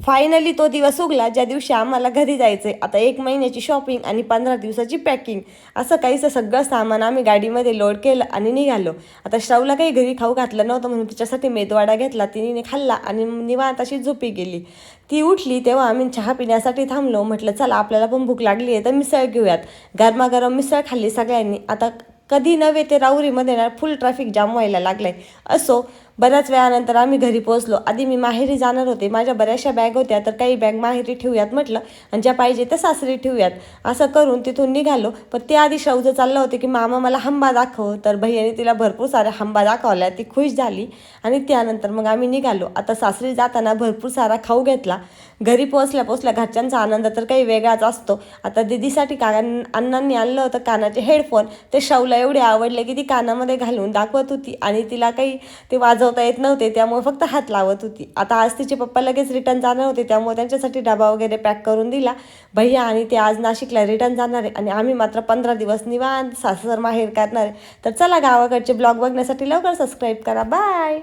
Finally तो दिवस उगला ज्या दिवशी आम्हाला घरी जायचं आहे. आता 1 महिन्याची शॉपिंग आणि 15 दिवसाची पॅकिंग असं काहीसं सगळं सामान आम्ही गाडीमध्ये लोड केलं आणि निघालो. आता श्रावला काही घरी खाऊ घातलं नव्हतं म्हणून तिच्यासाठी मेदवाडा घेतला. तिने खाल्ला आणि निवांत अशी झोपी गेली. ती उठली तेव्हा आम्ही चहा पिण्यासाठी थांबलो. म्हटलं चला आपल्याला पण भूक लागली आहे तर मिसळ घेऊयात. गरमागरम मिसळ खाल्ली सगळ्यांनी. आता कधी नव्हे ते राहुरीमध्ये ना फुल ट्रॅफिक जाम व्हायला लागलं आहे. असो, बऱ्याच वेळानंतर आम्ही घरी पोहोचलो. आधी मी माहेरी जाणार होते. माझ्या बऱ्याचशा बॅग होत्या तर काही बॅग माहेरी ठेवूयात म्हटलं आणि ज्या पाहिजे त्या सासरी ठेवूयात. असं करून तिथून निघालो. पण ते आधी श्रावचं चाललं होतं की मामा मला हंबा दाखव. तर भैयाने तिला भरपूर साऱ्या हंबा दाखवल्या. ती खुश झाली आणि त्यानंतर मग आम्ही निघालो. आता सासरी जाताना भरपूर सारा खाऊ घेतला. घरी पोचल्या घरच्यांचा आनंद तर काही वेगळाच असतो. आता दीदीसाठी अण्णांनी आणलं होतं कानाचे हेडफोन. ते श्रावला एवढे आवडले की ती कानामध्ये घालून दाखवत होती आणि तिला काही ते वाजवता येत नव्हते त्यामुळे फक्त हात लावत होती. आता आज तिचे पप्पा लगेच रिटर्न जाणार होते त्यामुळे त्यांच्यासाठी डबा वगैरे पॅक करून दिला. भैया आणि ते आज नाशिकला रिटर्न जाणार आहे आणि आम्ही मात्र 15 दिवस निवांत सासर माहेर करणार आहे. तर चला गावाकडचे ब्लॉग बघण्यासाठी लवकर सबस्क्राईब करा. बाय.